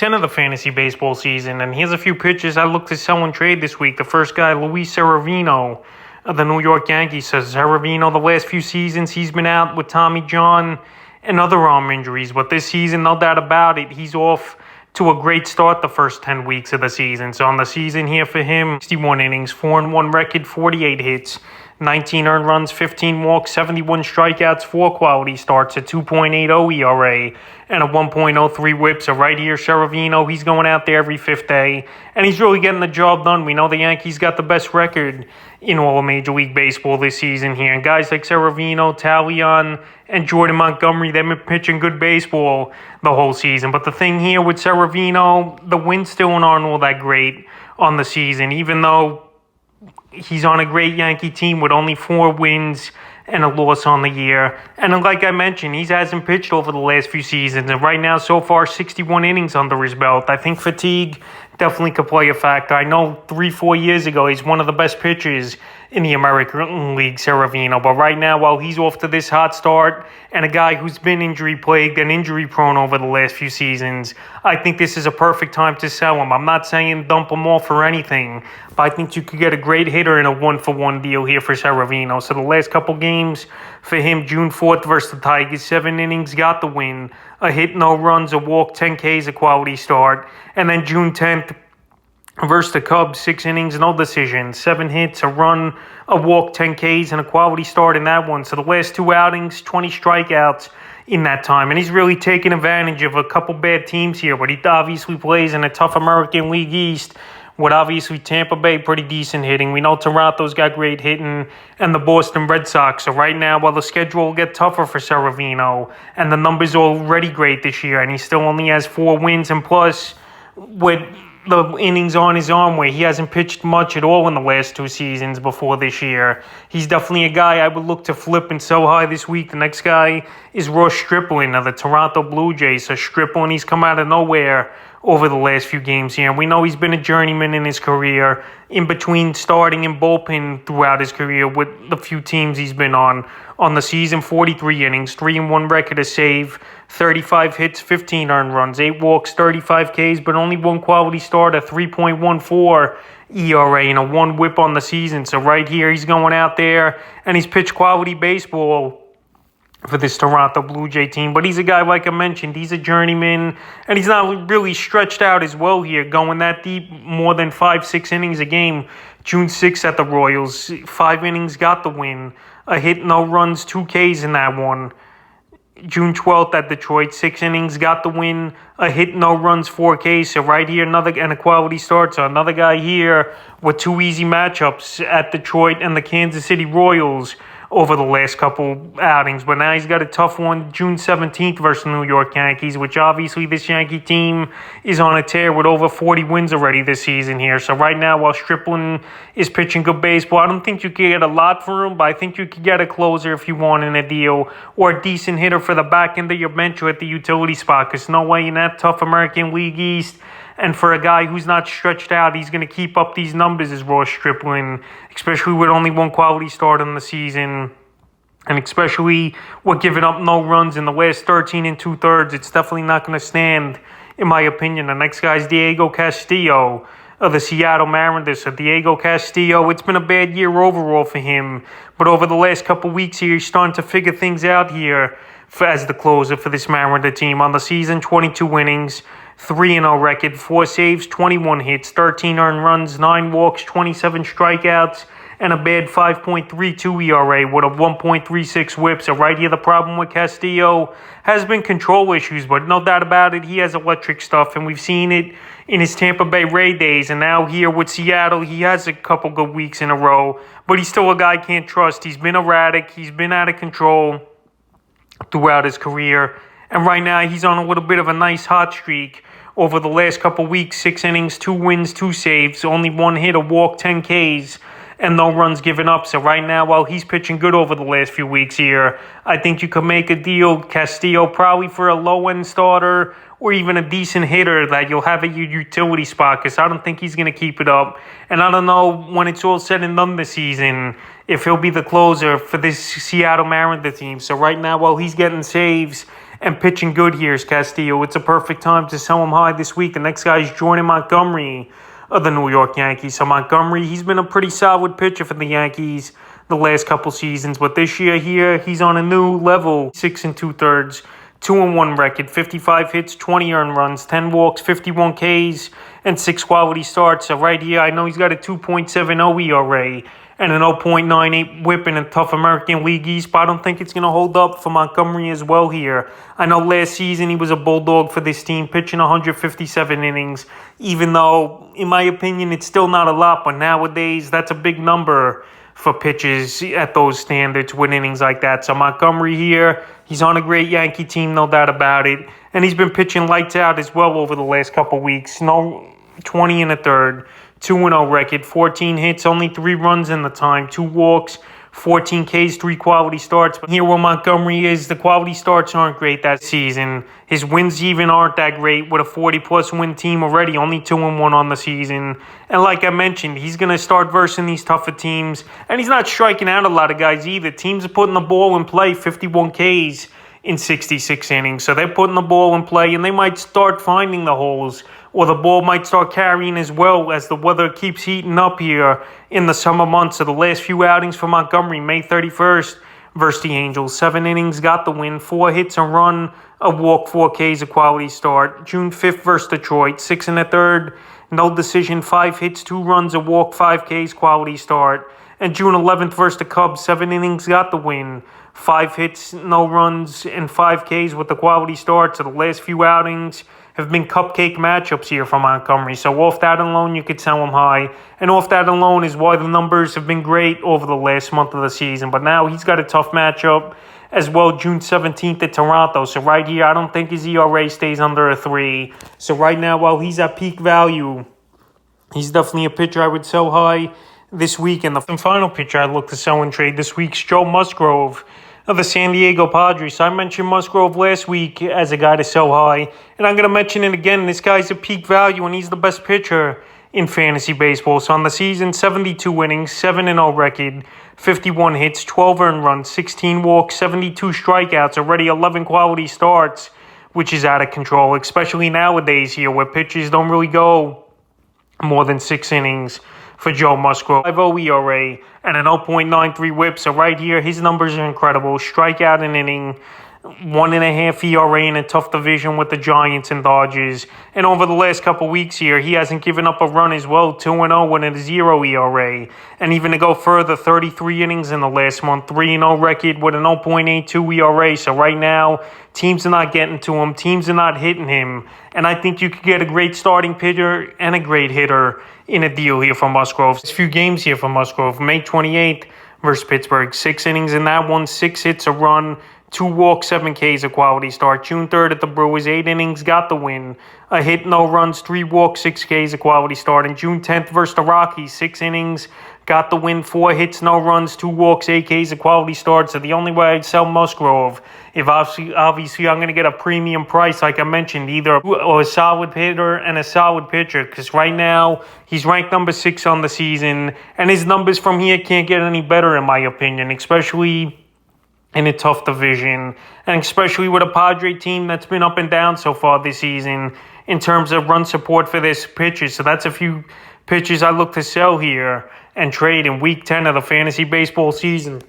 10 of the fantasy baseball season, and here's a few pitchers I look to sell and trade this week. The first guy, Luis Cerravino of the New York Yankees. Says Cerravino, the last few seasons, he's been out with Tommy John and other arm injuries, but this season, no doubt about it, he's off to a great start the first 10 weeks of the season. So on the season here for him, 61 innings, 4-1 record, 48 hits, 19 earned runs, 15 walks, 71 strikeouts, 4 quality starts, a 2.80 ERA, and a 1.03 whip. So right here, Cerravino, he's going out there every fifth day, and he's really getting the job done. We know the Yankees got the best record in all of Major League Baseball this season here. And guys like Cerravino, Talion, and Jordan Montgomery, they've been pitching good baseball the whole season. But the thing here with Cerravino, the wins still aren't all that great on the season, even though he's on a great Yankee team with only 4 wins and a loss on the year. And like I mentioned, he hasn't pitched over the last few seasons. And right now, so far, 61 innings under his belt. I think fatigue definitely could play a factor. I know 3-4 years ago, he's one of the best pitchers in the American League, Cerravino. But right now, while he's off to this hot start, and a guy who's been injury-plagued and injury-prone over the last few seasons, I think this is a perfect time to sell him. I'm not saying dump him off or anything, but I think you could get a great hitter in a 1-for-1 deal here for Cerravino. So the last couple games for him, June 4th versus the Tigers, 7 innings, got the win. A hit, no runs, a walk, 10 Ks, a quality start. And then June 10th versus the Cubs, 6 innings, no decisions, 7 hits, a run, a walk, 10 Ks, and a quality start in that one. So the last 2 outings, 20 strikeouts in that time. And he's really taken advantage of a couple bad teams here, but he obviously plays in a tough American League East with obviously Tampa Bay pretty decent hitting. We know Toronto's got great hitting, and the Boston Red Sox. So right now, while the schedule will get tougher for Cerravino, and the numbers are already great this year, and he still only has 4 wins, and plus with the innings on his arm where he hasn't pitched much at all in the last 2 seasons before this year. He's definitely a guy I would look to flip and sell high this week. The next guy is Ross Stripling of the Toronto Blue Jays. So Stripling, he's come out of nowhere over the last few games here. And we know he's been a journeyman in his career, in between starting and bullpen throughout his career with the few teams he's been on. On the season, 43 innings, 3-1 record, a save, 35 hits, 15 earned runs, 8 walks, 35 Ks, but only 1 quality start, a 3.14 ERA, and a 1 whip on the season. So right here, he's going out there, and he's pitched quality baseball for this Toronto Blue Jay team. But he's a guy, like I mentioned, he's a journeyman, and he's not really stretched out as well here, going that deep, more than 5-6 innings a game. June 6th at the Royals, 5 innings, got the win. A hit, no runs, 2 Ks in that one. June 12th at Detroit, 6 innings, got the win. A hit, no runs, 4 Ks. So right here, another and a quality start. So another guy here with 2 easy matchups at Detroit and the Kansas City Royals over the last couple outings. But now he's got a tough one, June 17th versus New York Yankees, which obviously this Yankee team is on a tear with over 40 wins already this season here. So right now, while Stripling is pitching good baseball, I don't think you could get a lot for him, but I think you could get a closer if you want in a deal, or a decent hitter for the back end of your bench or at the utility spot, because no way in that tough American League East. And for a guy who's not stretched out, he's going to keep up these numbers as Ross Stripling, especially with only 1 quality start in the season. And especially with giving up no runs in the last 13 2/3, it's definitely not going to stand, in my opinion. The next guy is Diego Castillo of the Seattle Mariners. So Diego Castillo, it's been a bad year overall for him. But over the last couple weeks here, he's starting to figure things out here as the closer for this Mariner team. On the season, 22 innings, 3-0 record, 4 saves, 21 hits, 13 earned runs, 9 walks, 27 strikeouts, and a bad 5.32 ERA with a 1.36 whip. So right here, the problem with Castillo has been control issues, but no doubt about it, he has electric stuff, and we've seen it in his Tampa Bay Ray days. And now here with Seattle, he has a couple good weeks in a row, but he's still a guy I can't trust. He's been erratic. He's been out of control throughout his career. And right now, he's on a little bit of a nice hot streak over the last couple weeks. 6 innings, 2 wins, 2 saves, only 1 hit, a walk, 10 Ks, and no runs given up. So right now, while he's pitching good over the last few weeks here, I think you could make a deal, Castillo, probably for a low-end starter or even a decent hitter that you'll have at your utility spot, because I don't think he's going to keep it up. And I don't know when it's all said and done this season if he'll be the closer for this Seattle Mariners team. So right now, while he's getting saves and pitching good here is Castillo. It's a perfect time to sell him high this week. The next guy is Jordan Montgomery of the New York Yankees. So Montgomery, he's been a pretty solid pitcher for the Yankees the last couple seasons, but this year here, he's on a new level. 6 2/3, 2-1 record, 55 hits, 20 earned runs, 10 walks, 51 Ks, and 6 quality starts. So right here, I know he's got a 2.70 ERA and an 0.98 whip in a tough American League East, but I don't think it's going to hold up for Montgomery as well here. I know last season he was a bulldog for this team, pitching 157 innings, even though, in my opinion, it's still not a lot, but nowadays that's a big number for pitches at those standards with innings like that. So Montgomery here, he's on a great Yankee team, no doubt about it, and he's been pitching lights out as well over the last couple weeks. 20 1/3, 2-0 record, 14 hits, only 3 runs in the time, 2 walks, 14 Ks, 3 quality starts. But here where Montgomery is, the quality starts aren't great that season. His wins even aren't that great with a 40-plus win team already, only 2-1 on the season. And like I mentioned, he's going to start versing these tougher teams. And he's not striking out a lot of guys either. Teams are putting the ball in play, 51 Ks in 66 innings. So they're putting the ball in play, and they might start finding the holes, or the ball might start carrying as well as the weather keeps heating up here in the summer months. So the last few outings for Montgomery, May 31st versus the Angels, 7 innings, got the win, 4 hits, a run, a walk, 4 Ks, a quality start. June 5th versus Detroit, 6 1/3, no decision, 5 hits, 2 runs, a walk, 5 Ks, quality start. And June 11th versus the Cubs, 7 innings, got the win, 5 hits, no runs, and 5 Ks with the quality start. So the last few outings have been cupcake matchups here for Montgomery. So off that alone, you could sell him high. And off that alone is why the numbers have been great over the last month of the season. But now he's got a tough matchup as well, June 17th at Toronto. So right here, I don't think his ERA stays under a 3. So right now, while he's at peak value, he's definitely a pitcher I would sell high this week. And the final pitcher I'd look to sell and trade this week's Joe Musgrove of the San Diego Padres. I mentioned Musgrove last week as a guy to sell high, and I'm going to mention it again. This guy's at peak value, and he's the best pitcher in fantasy baseball. So on the season, 72 innings, 7-0 record, 51 hits, 12 earned runs, 16 walks, 72 strikeouts, already 11 quality starts, which is out of control, especially nowadays here where pitchers don't really go more than 6 innings for Joe Musgrove. 5.0 ERA and an 0.93 whip. So right here, his numbers are incredible. Strikeout an inning, 1.5 ERA in a tough division with the Giants and Dodgers. And over the last couple weeks here, he hasn't given up a run as well. 2-0 with a 0 ERA. And even to go further, 33 innings in the last month. 3-0 record with an 0.82 ERA. So right now, teams are not getting to him. Teams are not hitting him. And I think you could get a great starting pitcher and a great hitter in a deal here for Musgrove. There's a few games here for Musgrove. May 28th versus Pittsburgh. 6 innings in that one. 6 hits, a run, 2 walks, 7 Ks, a quality start. June 3rd at the Brewers, 8 innings, got the win. A hit, no runs, 3 walks, 6 Ks, a quality start. And June 10th versus the Rockies, 6 innings, got the win, 4 hits, no runs, 2 walks, 8 Ks, a quality start. So the only way I'd sell Musgrove, if obviously I'm going to get a premium price, like I mentioned, either a solid hitter and a solid pitcher, because right now he's ranked number 6 on the season, and his numbers from here can't get any better in my opinion, especially in a tough division, and especially with a Padre team that's been up and down so far this season in terms of run support for this pitchers. So that's a few pitchers I look to sell here and trade in Week 10 of the fantasy baseball season.